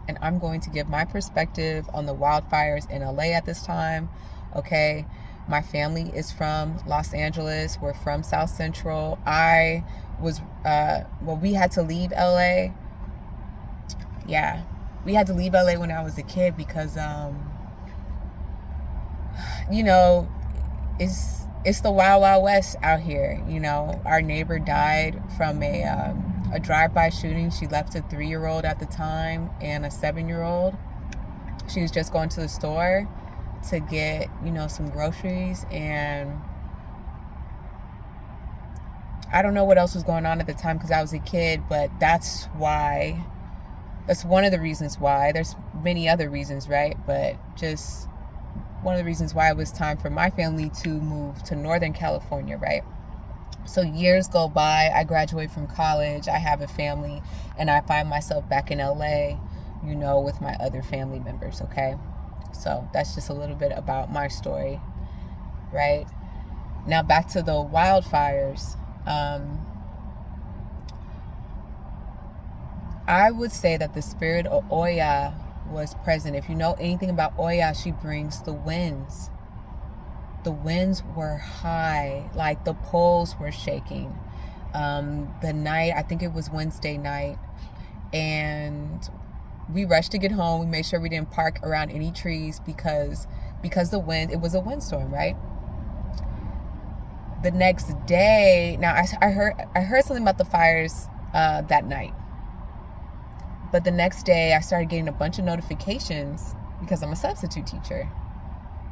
and I'm going to give my perspective on the wildfires in LA at this time. Okay, my family is from Los Angeles. We're from South Central. I was we had to leave LA. Yeah, we had to leave LA when I was a kid because you know, it's the wild wild west out here. You know, our neighbor died from a drive-by shooting. She left a 3-year-old at the time and a 7-year-old. She was just going to the store to get, you know, some groceries, and I don't know what else was going on at the time because I was a kid, but that's one of the reasons why. There's many other reasons, right? But just one of the reasons why it was time for my family to move to Northern California, right? So years go by, I graduate from college, I have a family, and I find myself back in LA, you know, with my other family members, okay? So that's just a little bit about my story, right? Now back to the wildfires. I would say that the spirit of Oya was present. If you know anything about Oya, she brings the winds. The winds were high, like the poles were shaking. The night, I think it was Wednesday night, and we rushed to get home. We made sure we didn't park around any trees because the wind, it was a windstorm, right? The next day, now I heard something about the fires that night. But the next day, I started getting a bunch of notifications because I'm a substitute teacher.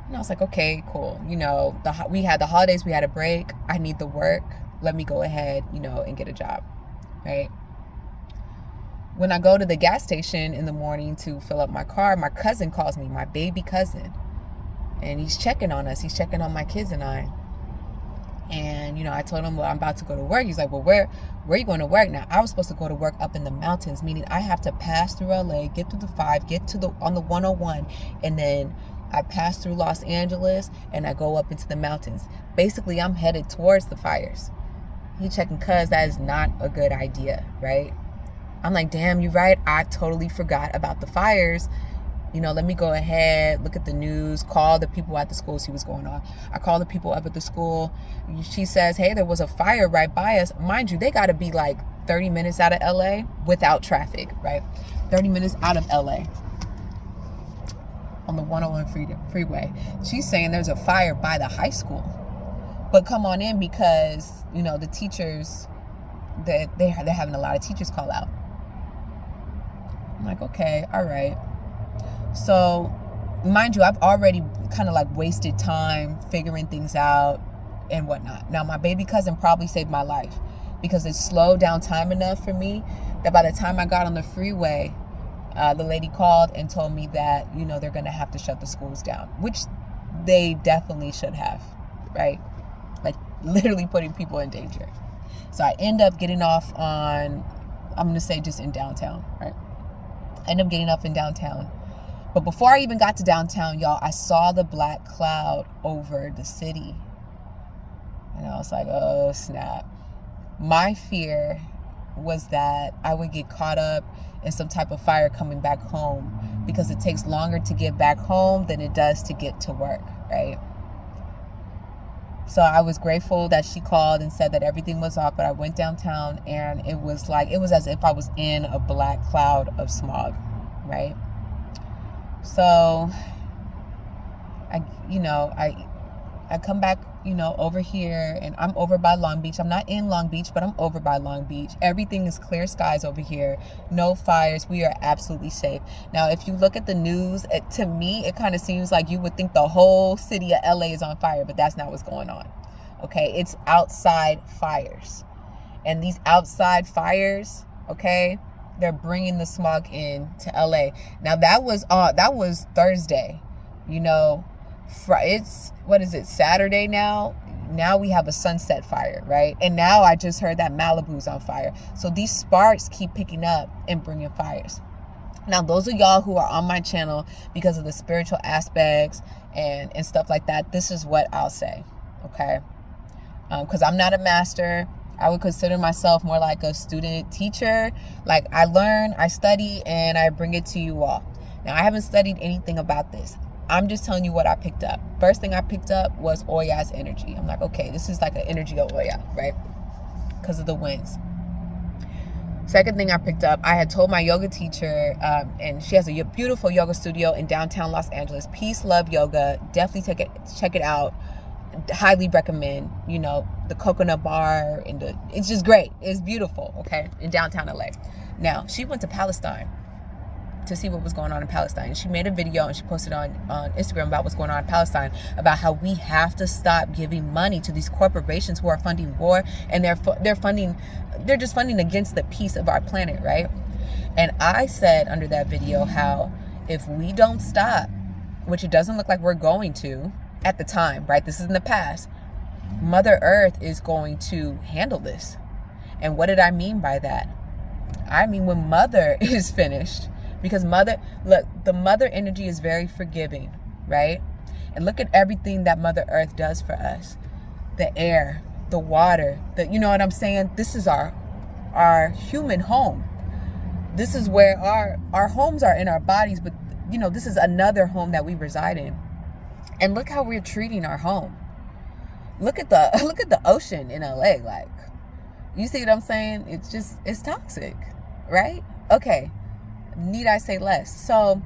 And I was like, okay, cool. You know, we had the holidays, we had a break. I need the work. Let me go ahead, you know, and get a job, right? When I go to the gas station in the morning to fill up my car, my cousin calls me, my baby cousin. And he's checking on us. He's checking on my kids and I. And, you know, I told him, well, I'm about to go to work. He's like, well, where are you going to work? Now, I was supposed to go to work up in the mountains, meaning I have to pass through LA, get through the 5, get to on the 101, and then I pass through Los Angeles and I go up into the mountains. Basically, I'm headed towards the fires. He checking, cuz that is not a good idea, right? I'm like, damn, you're right. I totally forgot about the fires. You know, let me go ahead, look at the news, call the people at the school, see what's going on. I call the people up at the school. She says, hey, there was a fire right by us. Mind you, they got to be like 30 minutes out of LA without traffic, right? 30 minutes out of LA on the 101 freeway. She's saying there's a fire by the high school. But come on in because, you know, the teachers, they're having a lot of teachers call out. I'm like, okay, all right. So, mind you, I've already kind of like wasted time figuring things out and whatnot. Now, my baby cousin probably saved my life because it slowed down time enough for me that by the time I got on the freeway, the lady called and told me that, you know, they're going to have to shut the schools down, which they definitely should have, right? Like literally putting people in danger. So I end up getting off on, I'm going to say just in downtown, right? I end up getting off in downtown. But before I even got to downtown, y'all, I saw the black cloud over the city. And I was like, oh, snap. My fear was that I would get caught up in some type of fire coming back home because it takes longer to get back home than it does to get to work, right? So I was grateful that she called and said that everything was off, but I went downtown and it was as if I was in a black cloud of smog, right? So I come back, you know, over here and I'm over by Long Beach. I'm not in Long Beach, but I'm over by Long Beach. Everything is clear skies over here. No fires. We are absolutely safe. Now, if you look at the news, to me, it kind of seems like you would think the whole city of LA is on fire, but that's not what's going on. Okay. It's outside fires. And these outside fires, okay, they're bringing the smog in to LA. Now that was Thursday, you know, it's, what is it, Saturday now? Now we have a sunset fire, right? And now I just heard that Malibu's on fire. So these sparks keep picking up and bringing fires. Now, those of y'all who are on my channel because of the spiritual aspects and stuff like that, this is what I'll say, okay? Because I'm not a master. I would consider myself more like a student teacher. Like, I learn, I study, and I bring it to you all. Now, I haven't studied anything about this. I'm just telling you what I picked up. First thing I picked up was Oya's energy. I'm like, okay, this is like an energy of Oya, right? Because of the winds. Second thing I picked up, I had told my yoga teacher, and she has a beautiful yoga studio in downtown Los Angeles, Peace Love Yoga. Definitely check it out. Highly recommend. You know, the coconut bar, and it's just great. It's beautiful, okay, in downtown LA. Now, she went to Palestine to see what was going on in Palestine. She made a video and she posted on Instagram about what's going on in Palestine, about how we have to stop giving money to these corporations who are funding war, and they're just funding against the peace of our planet, right? And I said under that video how if we don't stop, which it doesn't look like we're going to at the time, right? This is in the past. Mother Earth is going to handle this. And what did I mean by that? I mean, when Mother is finished, because the mother energy is very forgiving, right? And look at everything that Mother Earth does for us. The air, the water, you know what I'm saying? This is our human home. This is where our homes are in our bodies, but you know, this is another home that we reside in. And look how we're treating our home. Look at the ocean in LA. Like, you see what I'm saying? It's toxic, right? Okay. Need I say less? So,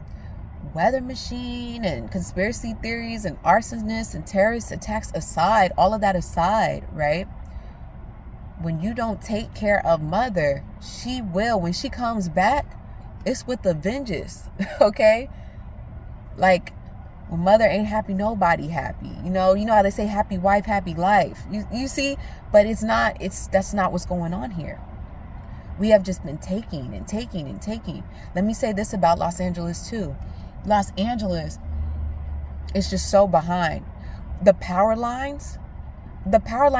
weather machine and conspiracy theories and arsonists and terrorist attacks aside, all of that aside, right? When you don't take care of Mother, she will, when she comes back, it's with a vengeance, okay? Like, when Mother ain't happy, nobody happy. You know how they say happy wife, happy life. You see? But that's not what's going on here. We have just been taking and taking and taking. Let me say this about Los Angeles too. Los Angeles is just so behind. The power lines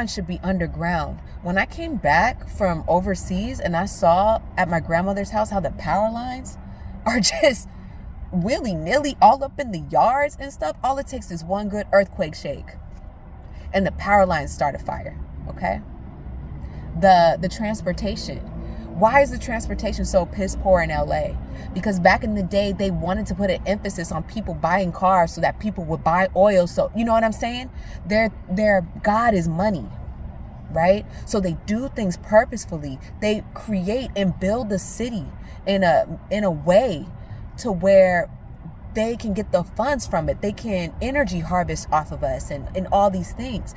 should be underground. When I came back from overseas and I saw at my grandmother's house how the power lines are just willy-nilly all up in the yards and stuff, all it takes is one good earthquake shake and the power lines start a fire, okay? The transportation. Why is the transportation so piss poor in LA? Because back in the day, they wanted to put an emphasis on people buying cars so that people would buy oil. So, you know what I'm saying? Their God is money, right? So they do things purposefully. They create and build the city in a way to where they can get the funds from it. They can energy harvest off of us and all these things.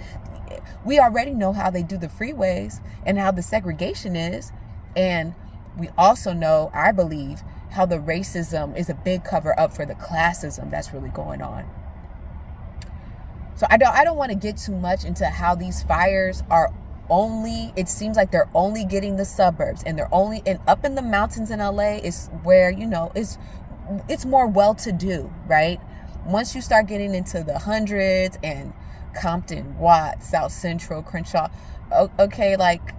We already know how they do the freeways and how the segregation is. And we also know, I believe, how the racism is a big cover up for the classism that's really going on. So I don't want to get too much into how these fires are it seems like they're only getting the suburbs, and and up in the mountains in LA is where, it's more well-to-do, right? Once you start getting into the hundreds and Compton, Watts, South Central, Crenshaw, okay, like,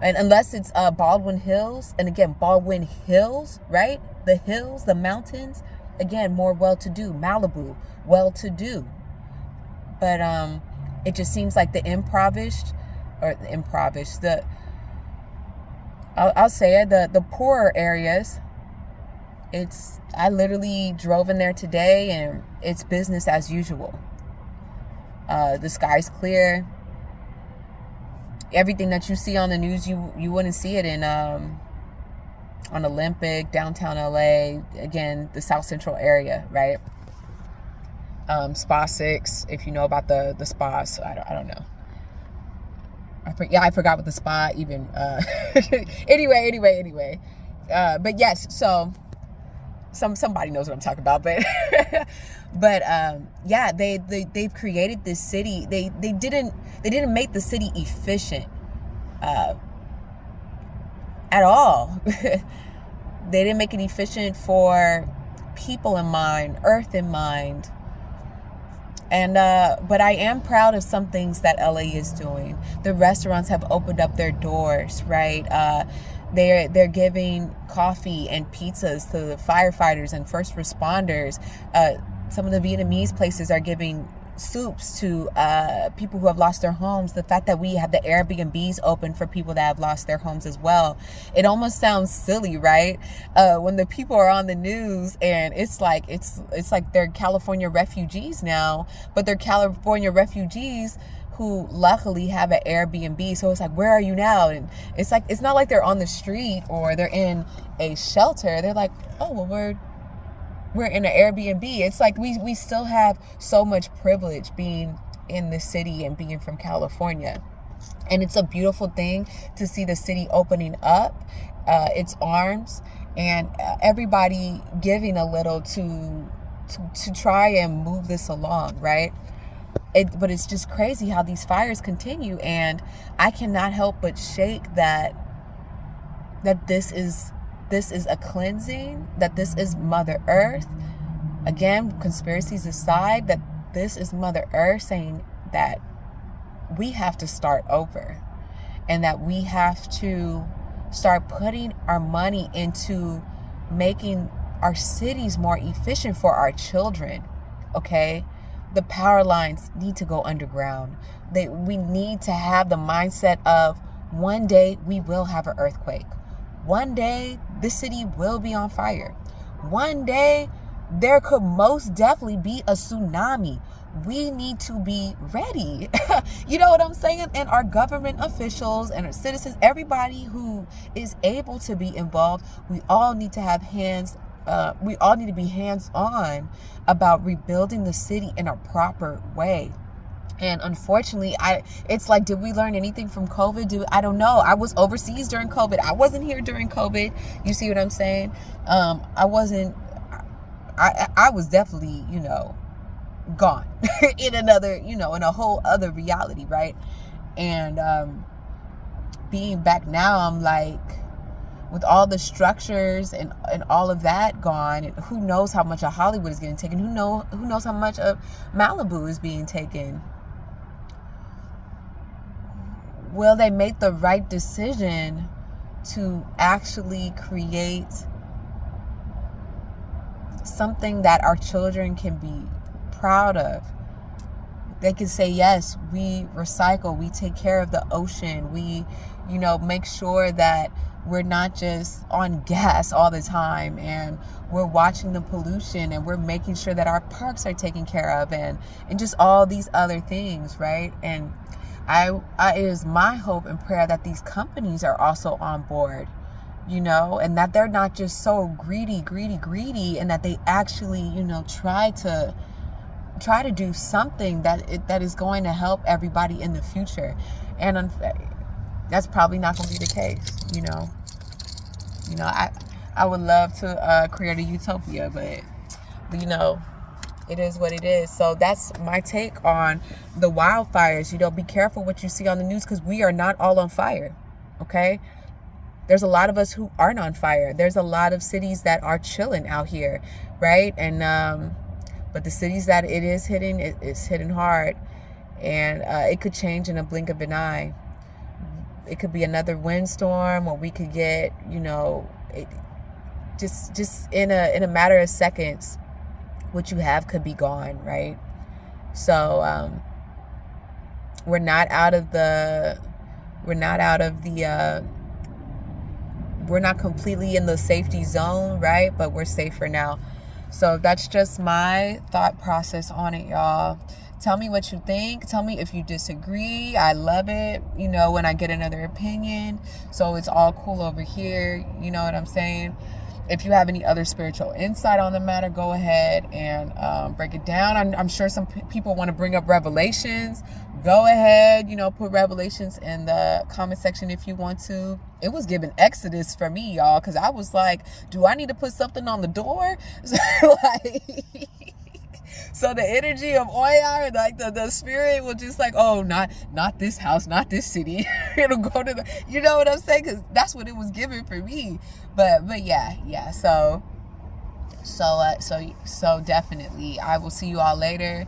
and unless it's Baldwin Hills, and again, Baldwin Hills, right? The hills, the mountains, again, more well-to-do. Malibu, well-to-do. But it just seems like I'll say it, the poorer areas, I literally drove in there today and it's business as usual. The sky's clear. Everything that you see on the news, you wouldn't see it on Olympic, downtown LA, again, the South Central area, right? Spa 6, if you know about the spas, I don't know. I forgot what the spa even, anyway. But yes, so somebody knows what I'm talking about, but, yeah, they've created this city. They didn't make the city efficient, at all. They didn't make it efficient for people in mind, earth in mind. And but I am proud of some things that LA is doing. The restaurants have opened up their doors, right? They're giving coffee and pizzas to the firefighters and first responders. Some of the Vietnamese places are giving soups to people who have lost their homes, the fact that we have the Airbnbs open for people that have lost their homes as well. It almost sounds silly, right? When the people are on the news and it's like they're California refugees now, but they're California refugees who luckily have an Airbnb. So it's like, where are you now? And it's like, it's not like they're on the street or they're in a shelter. They're like, oh, well, we're in an Airbnb. It's like we still have so much privilege being in the city and being from California. And it's a beautiful thing to see the city opening up its arms and everybody giving a little to try and move this along, right? But it's just crazy how these fires continue, and I cannot help but shake that this is a cleansing, that this is Mother Earth. Again, conspiracies aside, that this is Mother Earth saying that we have to start over and that we have to start putting our money into making our cities more efficient for our children, okay? The power lines need to go underground. We need to have the mindset of one day we will have an earthquake. One day this city will be on fire. One day there could most definitely be a tsunami. We need to be ready. You know what I'm saying? And our government officials and our citizens, everybody who is able to be involved, we all need to have we all need to be hands-on about rebuilding the city in a proper way. And unfortunately, it's like, did we learn anything from COVID? I don't know. I was overseas during COVID. I wasn't here during COVID. You see what I'm saying? I was definitely, gone in another, in a whole other reality, right? And being back now, I'm like, with all the structures and all of that gone, and who knows how much of Hollywood is getting taken, who knows how much of Malibu is being taken. Will they make the right decision to actually create something that our children can be proud of? They can say, yes, we recycle, we take care of the ocean, we, make sure that we're not just on gas all the time, and we're watching the pollution, and we're making sure that our parks are taken care of, and just all these other things, right? And it is my hope and prayer that these companies are also on board, and that they're not just so greedy, and that they actually, try to do something that is going to help everybody in the future. And that's probably not going to be the case, I would love to create a utopia, but it is what it is. So that's my take on the wildfires. Be careful what you see on the news, because we are not all on fire, okay? There's a lot of us who aren't on fire. There's a lot of cities that are chilling out here, right? And but the cities that it is hitting, it's hitting hard, and it could change in a blink of an eye. It could be another windstorm, or we could get, just in a matter of seconds, what you have could be gone, right? So we're not completely in the safety zone, right? But we're safer now. So that's just my thought process on it, y'all. Tell me what you think. Tell me if you disagree. I love it, when I get another opinion. So it's all cool over here. You know what I'm saying? If you have any other spiritual insight on the matter, go ahead and break it down. I'm sure some people want to bring up Revelations. Go ahead, put Revelations in the comment section if you want to. It was giving Exodus for me, y'all, because I was like, do I need to put something on the door? So the energy of Oya, like the spirit will just like, oh, not this house, not this city. It'll go to the, you know what I'm saying? Because that's what it was giving for me. But yeah. So definitely, I will see you all later.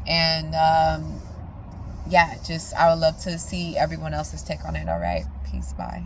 And I would love to see everyone else's take on it. All right, peace, bye.